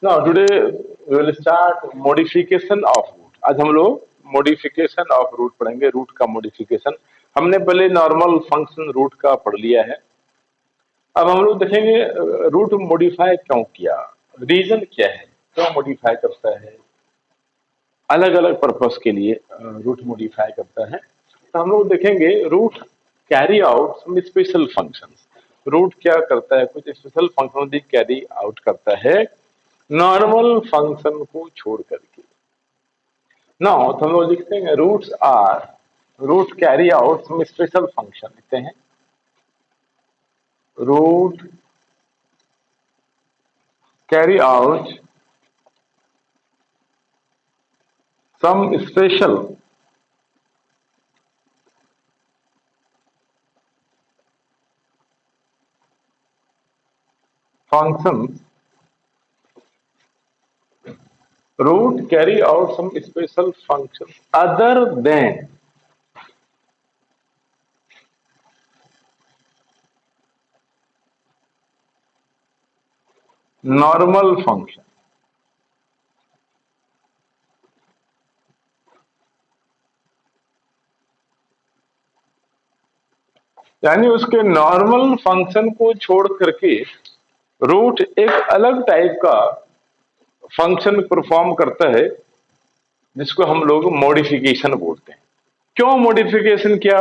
Now today we will start modification of root. आज हम लोग modification of root पढ़ेंगे, रूट का modification। हमने पहले नॉर्मल फंक्शन रूट का पढ़ लिया है। अब हम लोग देखेंगे रूट मॉडिफाई क्यों किया, रीजन क्या है, क्यों मॉडिफाई करता है, अलग अलग पर्पस के लिए रूट मॉडिफाई करता है। तो हम लोग देखेंगे root carry out some special functions. Root क्या करता है, कुछ स्पेशल फंक्शन भी कैरी आउट करता है नॉर्मल फंक्शन को छोड़ करके। नाउ तो हम लोग लिखते हैं roots are, root carry out some special function लिखते हैं। Root carry out some special function. Root carry out some special function other than normal function। यानी उसके नॉर्मल फंक्शन को छोड़ करके रूट एक अलग टाइप का फंक्शन परफॉर्म करता है, जिसको हम लोग मॉडिफिकेशन बोलते हैं। क्यों मॉडिफिकेशन किया,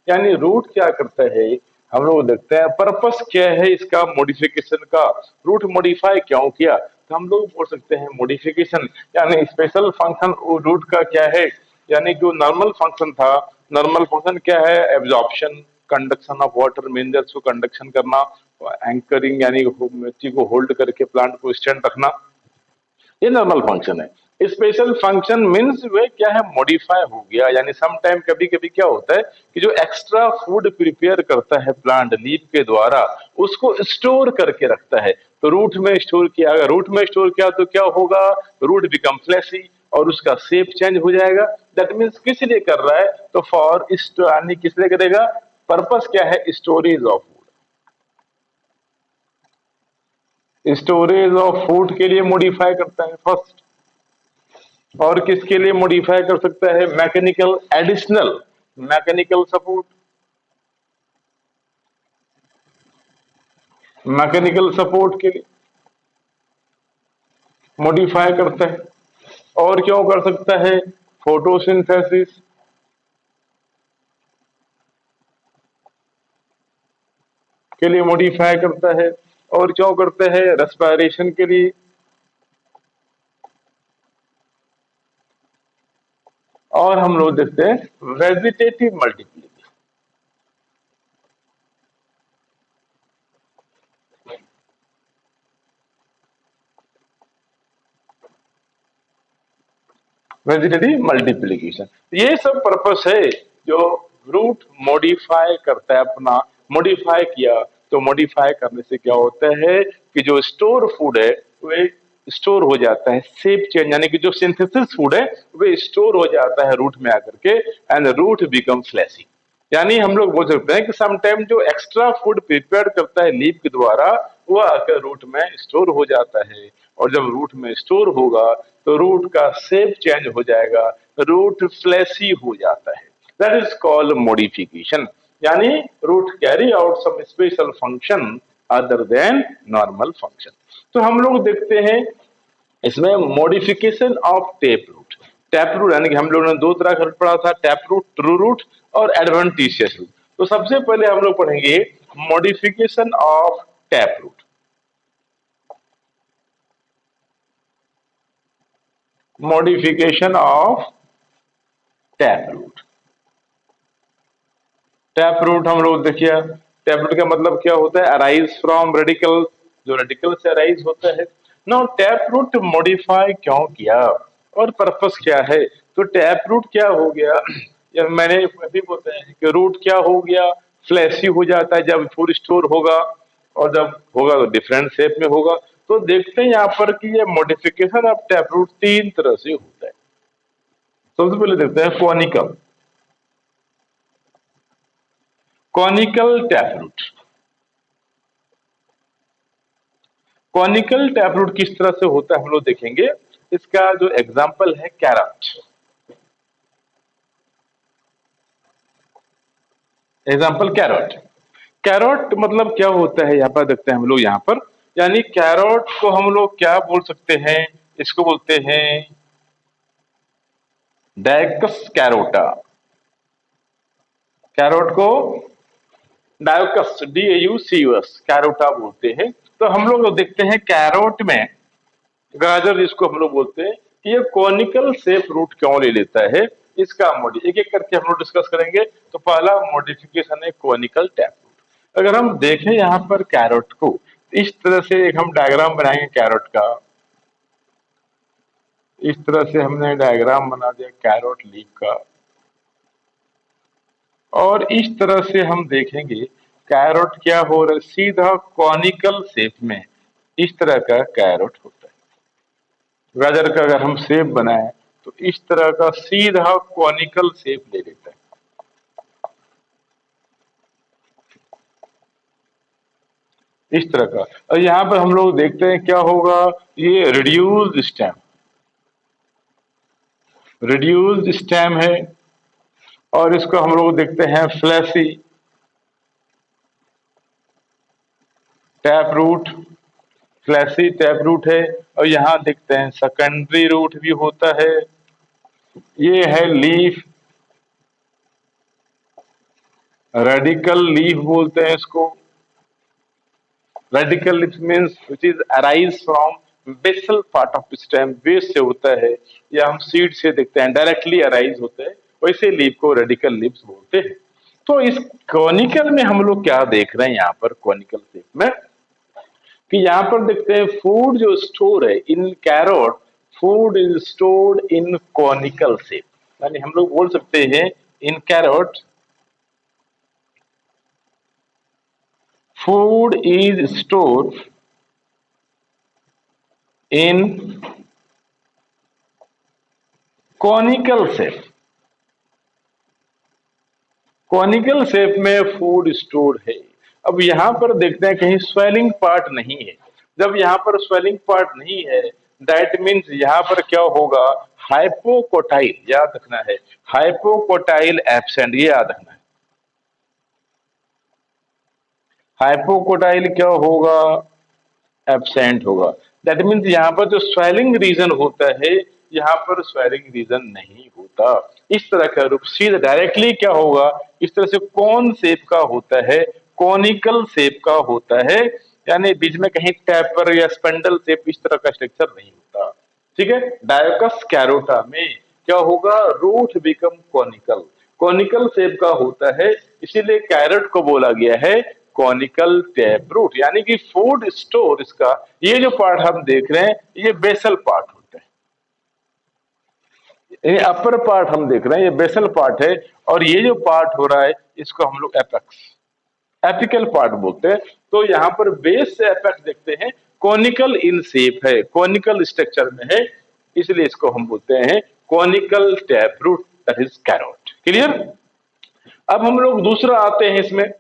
यानी रूट क्या करता है, हम लोग देखते हैं पर्पस क्या है इसका मॉडिफिकेशन का, रूट मॉडिफाई क्यों किया। तो हम लोग बोल सकते हैं मॉडिफिकेशन यानी स्पेशल फंक्शन रूट का क्या है, यानी जो नॉर्मल फंक्शन था, नॉर्मल फंक्शन क्या है, absorption, conduction of water, minerals को कंडक्शन करना, एंकरिंग यानी मिट्टी को होल्ड करके प्लांट को स्टैंड रखना, ये नॉर्मल फंक्शन है। स्पेशल फंक्शन मीन्स वे क्या है, मॉडिफाई हो गया। यानी सम टाइम कभी कभी क्या होता है कि जो एक्स्ट्रा फूड प्रिपेयर करता है प्लांट लीफ के द्वारा, उसको स्टोर करके रखता है। तो रूट में स्टोर किया, अगर रूट में स्टोर किया तो क्या होगा, रूट बिकम फ्लैशी और उसका शेप चेंज हो जाएगा। दैट मीन्स किस लिए कर रहा है, तो फॉर यानी किस लिए करेगा, पर्पस क्या है, storage of food. Storage of food के लिए मॉडिफाई करता है फर्स्ट। और किसके लिए मॉडिफाई कर सकता है, mechanical additional mechanical support, mechanical support के लिए मॉडिफाई करता है। और क्यों कर सकता है, फोटोसिंथेसिस के लिए मॉडिफाई करता है। और क्यों करता है, रेस्पिरेशन के लिए। और हम लोग देखते हैं वेजिटेटिव मल्टीप्लिकेशन। वेजिटेटिव मल्टीप्लिकेशन, ये सब पर्पस है जो रूट मॉडिफाई करता है अपना। मॉडिफाई किया तो मॉडिफाई करने से क्या होता है कि जो स्टोर फूड है वे स्टोर हो जाता है, शेप चेंज यानी कि जो सिंथेसिस फूड है वे स्टोर हो जाता है रूट में आकर के, एंड रूट बिकम फ्लैशी। यानी हम लोग बोल सकते हैं कि समटाइम जो एक्स्ट्रा फूड प्रिपेयर करता है लीफ के द्वारा, वो आकर रूट में स्टोर हो जाता है। और जब रूट में स्टोर होगा तो रूट का शेप चेंज हो जाएगा, रूट फ्लैशी हो जाता है। That is called modification. यानी root carry out some special function other than normal function. तो हम लोग देखते हैं इसमें modification of tap root. Tap root यानी कि हम लोगों ने दो तरह का रूट पढ़ा था, टैप रूट, ट्रू रूट और एडवेंटिशियस रूट। तो सबसे पहले हम लोग पढ़ेंगे modification of tap root. Modification of tap root. Tap root हम लोग देखिए, टैप रूट का मतलब क्या होता है, अराइज फ्रॉम रेडिकल, जो रेडिकल से अराइज होता है। नो टैप रूट मॉडिफाई क्यों किया और पर्पस क्या है। तो टैप रूट क्या हो गया, या मैंने अभी बोलते हैं कि रूट क्या हो गया, फ्लैशी हो जाता है जब फूड स्टोर होगा, और जब होगा तो डिफरेंट शेप में होगा। तो देखते हैं यहाँ पर कि ये मॉडिफिकेशन ऑफ टैप रूट तीन तरह से होता है। सबसे पहले देखते हैं conical. Conical tap root, conical tap root किस तरह से होता है हम लोग देखेंगे। इसका जो एग्जाम्पल है कैरट। Example carrot. कैरट मतलब क्या होता है यहाँ पर देखते हैं हम लोग यहाँ पर। यानी कैरट को हम लोग क्या बोल सकते हैं, इसको बोलते हैं डायकस कैरोटा। कैरट को डायोकस DAUCUS कैरोटा बोलते हैं। तो हम लोग देखते हैं कैरोट में, गाजर जिसको हम लोग बोलते हैं, कि ये कॉनिकल शेप रूट क्यों ले लेता है। इसका एक एक करके हम लोग डिस्कस करेंगे। तो पहला मॉडिफिकेशन है कॉनिकल टैप रूट। अगर हम देखें यहाँ पर कैरोट को, इस तरह से एक हम डायग्राम बनाएंगे कैरोट का। इस तरह से हमने डायग्राम बना दिया कैरोट लीफ का, और इस तरह से हम देखेंगे कैरोट क्या हो रहा है, सीधा कॉनिकल शेप में इस तरह का कैरोट होता है। गाजर का अगर हम शेप बनाए तो इस तरह का सीधा कॉनिकल शेप ले लेता है, इस तरह का। और यहाँ पर हम लोग देखते हैं क्या होगा, ये रिड्यूस्ड स्टेम है। और इसको हम लोग देखते हैं fleshy tap root. Fleshy tap root है। और यहाँ देखते हैं सेकेंडरी रूट भी होता है। ये है लीफ, रेडिकल लीफ बोलते हैं इसको। Radical leaf means which is arise from basal part of stem, base से होता है, या हम सीड से देखते हैं डायरेक्टली अराइज होते हैं, वैसे लीफ को रेडिकल लीव्स बोलते हैं। तो इस कॉनिकल में हम लोग क्या देख रहे हैं यहाँ पर कॉनिकल शेप में, कि यहाँ पर देखते हैं फूड जो स्टोर है in carrot, food is stored in conical shape. यानी हम लोग बोल सकते हैं in carrot food is stored in conical shape। Conical shape में फूड स्टोर है। अब यहां पर देखते हैं कहीं स्वेलिंग पार्ट नहीं है। जब यहां पर स्वेलिंग पार्ट नहीं है, दैट मीन्स यहां पर क्या होगा, हाइपोकोटाइल याद रखना है, हाइपोकोटाइल एब्सेंट, ये याद रखना है। हाइपोकोटाइल क्या होगा, एब्सेंट होगा। दैट मीन्स यहाँ पर जो स्वेलिंग रीजन होता है, यहाँ पर स्वेलिंग रीजन नहीं होता। इस तरह का रूप सीधा डायरेक्टली क्या होगा, इस तरह से कौन शेप का होता है, कॉनिकल शेप का होता है। यानी बीच में कहीं टैपर या स्पेंडल शेप इस तरह का स्ट्रक्चर नहीं होता। ठीक है। डायोकस कैरोटा में क्या होगा, root become conical, conical shape का होता है। इसीलिए कैरेट को बोला गया है कॉनिकल टैप रूट। यानी कि फूड स्टोर इसका ये जो पार्ट हम देख रहे हैं, ये बेसल पार्ट होता है। ये अपर पार्ट हम देख रहे हैं, ये बेसल पार्ट है। और ये जो पार्ट हो रहा है इसको हम लोग एपेक्स, एपिकल पार्ट बोलते हैं। तो यहाँ पर बेस से एपेक्स देखते हैं, कॉनिकल इन शेप है, कॉनिकल स्ट्रक्चर में है, इसलिए इसको हम बोलते हैं conical tap root, that is carrot. Clear. अब हम लोग दूसरा आते हैं इसमें,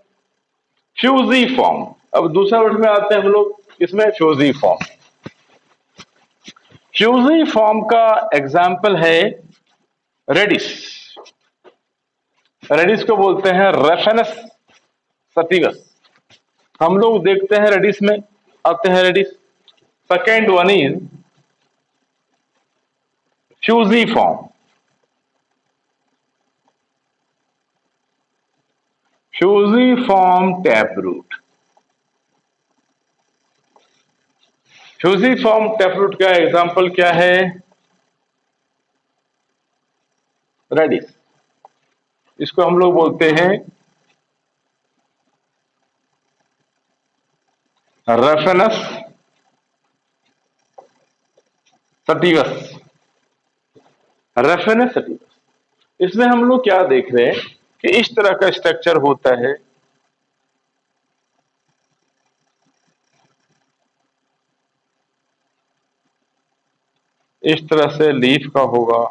फ्यूजी फॉर्म। अब दूसरा वर्ड में आते हैं हम लोग इसमें, फ्यूजी फॉर्म। फ्यूजी फॉर्म का एग्जाम्पल है रेडिस। रेडिस को बोलते हैं रेफेनस सटिवस। हम लोग देखते हैं रेडिस में, आते हैं radish. Second one is fusiform. Fusiform tap root. Fusiform tap root का एग्जांपल क्या है, रेडिस। इसको हम लोग बोलते हैं रेफेनस सटिवस। रेफेनस सटिवस, इसमें हम लोग क्या देख रहे हैं कि इस तरह का स्ट्रक्चर होता है। इस तरह से लीफ का होगा,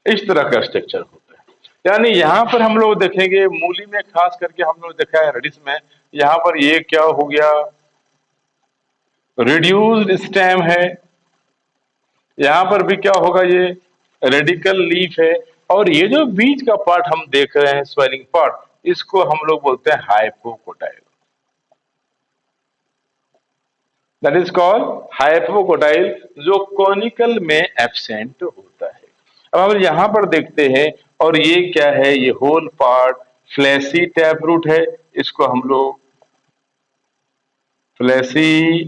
इस तरह का स्ट्रक्चर होता है। यानी यहाँ पर हम लोग देखेंगे मूली में खास करके हम लोग देखा है रेडिस में, यहाँ पर ये क्या हो गया, रिड्यूस्ड स्टेम है, यहाँ पर भी क्या होगा, ये रेडिकल लीफ है, और ये जो बीच का पार्ट हम देख रहे हैं स्वेलिंग पार्ट, इसको हम लोग बोलते हैं hypocotyl. That is called hypocotyl, जो कॉनिकल में एब्सेंट होता है। अब हम यहाँ पर देखते हैं, और ये क्या है, ये whole part fleshy tap root है, इसको हम लोग फ्लैसी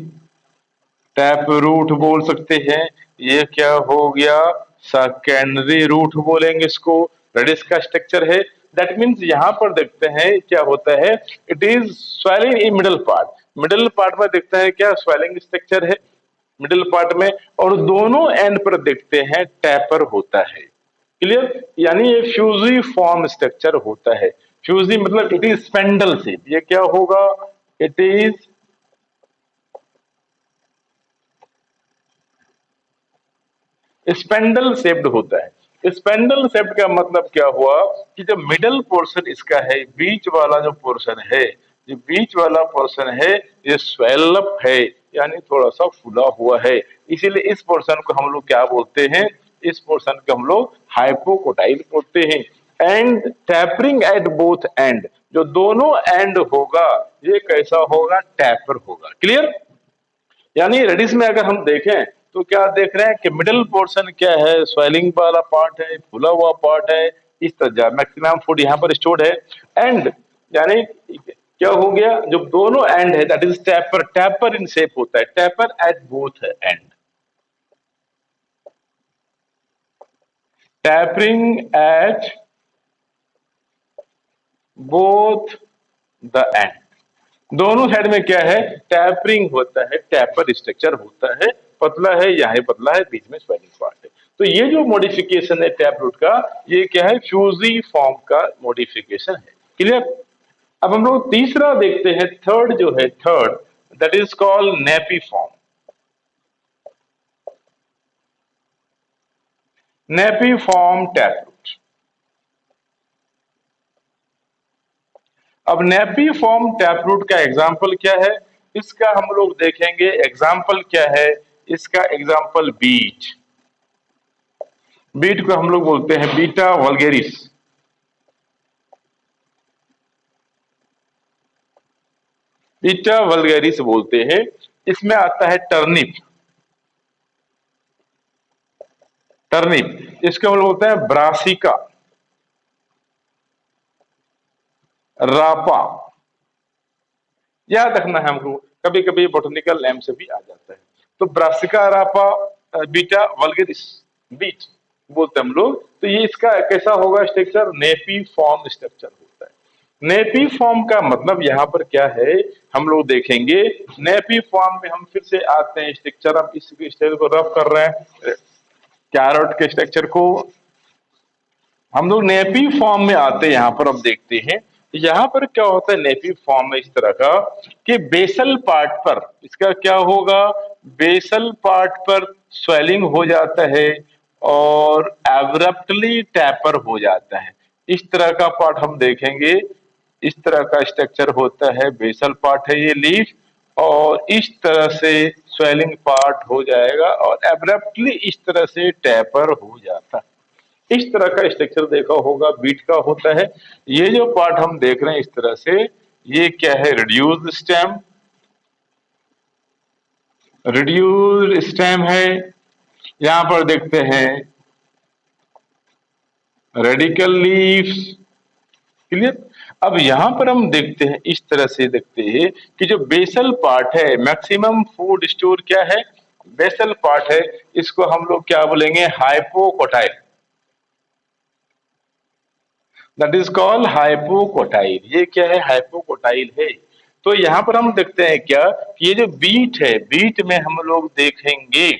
टैप रूट बोल सकते हैं। ये क्या हो गया, सेकेंडरी रूट बोलेंगे इसको। रेडिस का स्ट्रक्चर है, दैट मीन्स यहाँ पर देखते हैं क्या होता है, it is swelling in middle part. Middle part में देखते हैं क्या स्वेलिंग स्ट्रक्चर है मिडिल पार्ट में, और दोनों एंड पर देखते हैं टैपर होता है। क्लियर, यानी ये फ्यूजी फॉर्म स्ट्रक्चर होता है। फ्यूजी मतलब इट इज स्पेंडल शेप, ये क्या होगा, इट इज स्पेंडल शेप्ड होता है। स्पेंडल शेप्ड का मतलब क्या हुआ कि जो मिडल पोर्शन इसका है, बीच वाला जो पोर्शन है, ये बीच वाला पोर्शन है, ये स्वेलअप है, यानी थोड़ा सा फूला हुआ है। इसीलिए इस पोर्शन को हम लोग क्या बोलते हैं, इस पोर्शन को हम लोग हाइपोकोटाइल बोलते हैं। And tapering at both and, जो दोनों एंड होगा ये कैसा होगा, टैपर होगा। क्लियर, यानी रेडिस में अगर हम देखें तो क्या देख रहे हैं कि मिडिल पोर्शन क्या है, स्वेलिंग वाला पार्ट है, फूला हुआ पार्ट है, इस तरह मैक्सिमम फूड यहाँ पर स्टोर्ड है। एंड यानी क्या हो गया, जो दोनों एंड है that is tapper, tapper in shape होता है, tapper at both and, tapering at both the end, दोनों साइड में क्या है, टैपरिंग होता है, टैपर स्ट्रक्चर होता है, पतला है, यहाँ पतला है, बीच में स्वेलिंग पार्ट है। तो ये जो मॉडिफिकेशन है टैप रूट का, ये क्या है, फ्यूजी फॉर्म का मॉडिफिकेशन है। क्लियर, अब हम लोग तीसरा देखते हैं, थर्ड जो है, third that is called napiform. Napiform tap root. अब नेपी फॉर्म टैप रूट का एग्जाम्पल क्या है, इसका हम लोग देखेंगे एग्जाम्पल क्या है, इसका एग्जाम्पल बीट। बीट को हम लोग बोलते हैं बीटा वल्गेरिस। बीटा वल्गेरिस बोलते हैं। इसमें आता है टर्निप, टर्निप इसको हम लोग बोलते हैं ब्रासिका, रापा, याद रखना है हमको, कभी कभी बोटनिकल नेम से भी आ जाता है। तो ब्रासिका रापा बीटा वल्गेरिस, बीट बोलते हैं हम लोग। तो ये इसका कैसा होगा स्ट्रक्चर, नेपी फॉर्म स्ट्रक्चर होता है। नेपी फॉर्म का मतलब यहाँ पर क्या है, हम लोग देखेंगे। नेपी फॉर्म में हम फिर से आते हैं स्ट्रक्चर, अब इस स्ट्रक्चर को रफ कर रहे हैं, कैरोट के स्ट्रक्चर को हम लोग नेपी फॉर्म में आते हैं। यहाँ पर अब देखते हैं यहाँ पर क्या होता है नेपी फॉर्म में, इस तरह का कि बेसल पार्ट पर इसका क्या होगा, बेसल पार्ट पर स्वेलिंग हो जाता है और एब्रप्टली टैपर हो जाता है। इस तरह का पार्ट हम देखेंगे, इस तरह का स्ट्रक्चर होता है, बेसल पार्ट है ये लीफ, और इस तरह से स्वेलिंग पार्ट हो जाएगा और एब्रप्टली इस तरह से टैपर हो जाता है। इस तरह का स्ट्रक्चर देखा होगा, बीट का होता है। ये जो पार्ट हम देख रहे हैं इस तरह से, ये क्या है, रिड्यूस्ड स्टेम, रिड्यूस्ड स्टेम है। यहां पर देखते हैं रेडिकल लीव्स। क्लियर, अब यहां पर हम देखते हैं, इस तरह से देखते हैं कि जो बेसल पार्ट है, मैक्सिमम फूड स्टोर क्या है, बेसल पार्ट है, इसको हम लोग क्या बोलेंगे, hypocotyl. That is called hypocotyl. ये क्या है, हाइपोकोटाइल है। तो यहां पर हम देखते हैं क्या कि ये जो बीट है, बीट में हम लोग देखेंगे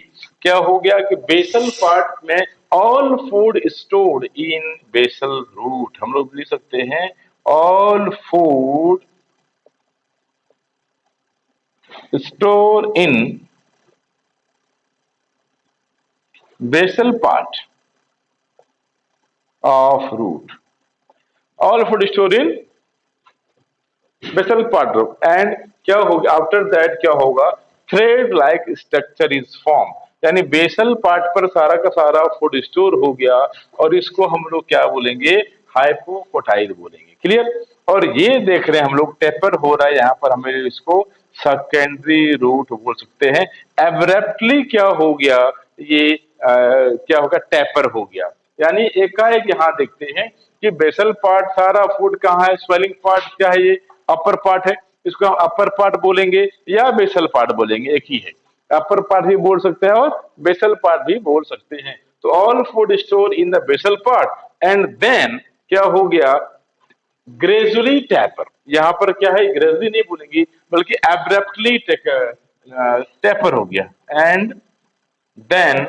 क्या हो गया कि बेसल पार्ट में all food stored in basal root, हम लोग लिख सकते हैं all food store in basal part. Of root, all food store in basal part group and क्या होगा आफ्टर दैट, क्या होगा, thread like structure is form, यानी बेसल पार्ट पर सारा का सारा फूड स्टोर हो गया और इसको हम लोग क्या बोलेंगे, हाइपोकोटाइल बोलेंगे। क्लियर। और ये देख रहे हैं हम लोग टेपर हो रहा है यहाँ पर, हमें इसको सेकेंडरी रूट बोल सकते हैं। एब्रप्टली क्या हो गया, ये क्या होगा, टेपर हो गया। यानी एकाएक यहाँ देखते हैं कि बेसल पार्ट सारा फूड कहाँ है, स्वेलिंग पार्ट क्या है, ये अपर पार्ट है, इसको हम अपर पार्ट बोलेंगे या बेसल पार्ट बोलेंगे, एक ही है। अपर पार्ट भी बोल सकते हैं और बेसल पार्ट भी बोल सकते हैं। तो all food store in the basal part and then क्या हो गया, ग्रेजुअली टैपर। यहां पर क्या है, ग्रेजुअली नहीं बोलेंगे बल्कि एब्रप्टली टैपर हो गया, एंड देन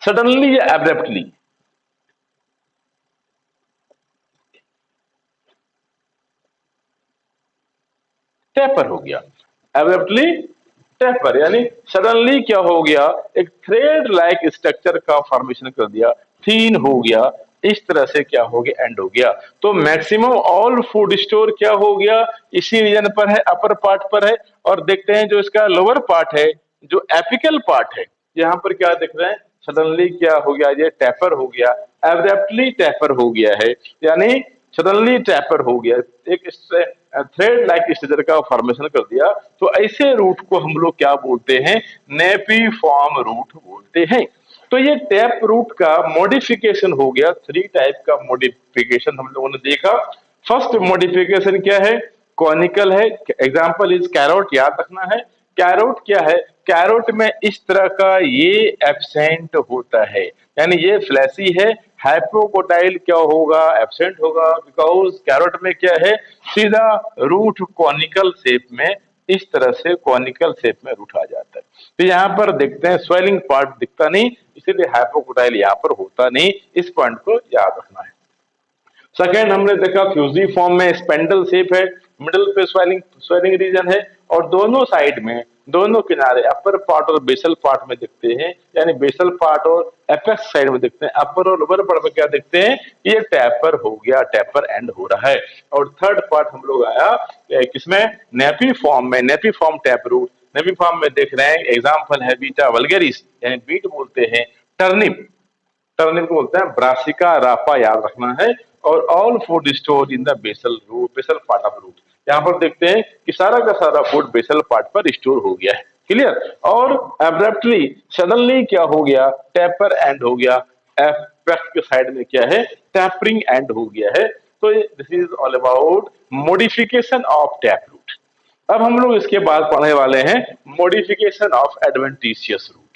सडनली या एब्रप्टली, टेपर हो गया। एब्रप्टली टेपर यानी सडनली क्या हो गया, एक थ्रेड लाइक स्ट्रक्चर का फॉर्मेशन कर दिया, थीन हो गया, इस तरह से क्या हो गया, एंड हो गया। तो मैक्सिमम ऑल फूड स्टोर क्या हो गया, इसी रीजन पर है, अपर पार्ट पर है। और देखते हैं जो इसका लोअर पार्ट है, जो एपिकल पार्ट है, यहाँ पर क्या दिख रहा है, सडनली क्या हो गया, ये टैपर हो गया, एब्रप्टली टैपर हो गया है, यानी सडनली टैपर हो गया, एक थ्रेड लाइक स्ट्रक्चर का फॉर्मेशन कर दिया। तो ऐसे रूट को हम लोग क्या बोलते हैं, नेपीफॉर्म रूट बोलते हैं। तो ये टैप रूट का मॉडिफिकेशन हो गया, थ्री टाइप का मॉडिफिकेशन हम लोगों ने देखा। फर्स्ट मॉडिफिकेशन क्या है, कॉनिकल है, एग्जांपल इज कैरोट, याद रखना है। कैरोट क्या है, कैरोट में इस तरह का ये एब्सेंट होता है, यानी ये फ्लैसी है। हाइपोकोटाइल क्या होगा, एब्सेंट होगा, बिकॉज कैरोट में क्या है, सीधा रूट कॉनिकल शेप में, इस तरह से कॉनिकल शेप में रूट आ जाता है। तो यहाँ पर देखते हैं स्वेलिंग पार्ट दिखता नहीं, इसीलिए हाइपोकोटाइल यहाँ पर होता नहीं, इस पॉइंट को याद रखना है। सेकेंड हमने देखा फ्यूजी फॉर्म में स्पेंडल शेप है, मिडल पे स्वेलिंग स्वेलिंग रीजन है, और दोनों साइड में, दोनों किनारे अपर पार्ट और बेसल पार्ट में दिखते हैं, यानी बेसल पार्ट और एपेक्स साइड में दिखते हैं। अपर और लोअर पार्ट में क्या दिखते हैं, ये टैपर हो गया, टैपर एंड हो रहा है। और थर्ड पार्ट हम लोग आया किसमें, नेपी फॉर्म में, napiform tap root. Napiform में देख रहे हैं, एग्जाम्पल है बीटा वल्गेरिस, यानी बीट बोलते हैं, टर्निप, टर्निप को बोलते हैं ब्रासिका रापा, याद रखना है। और all food store in the basal root, basal part of root. यहाँ पर देखते हैं कि सारा का सारा फूड बेसल पार्ट पर स्टोर हो गया है। क्लियर। और एब्रप्टली सडनली क्या हो गया, टैपर एंड हो गया, एपेक्स के साइड में क्या है, टैपरिंग एंड हो गया है। तो this is all about modification of tap root. अब हम लोग इसके बाद पढ़ने वाले हैं मॉडिफिकेशन ऑफ एडवेंटिशियस रूट।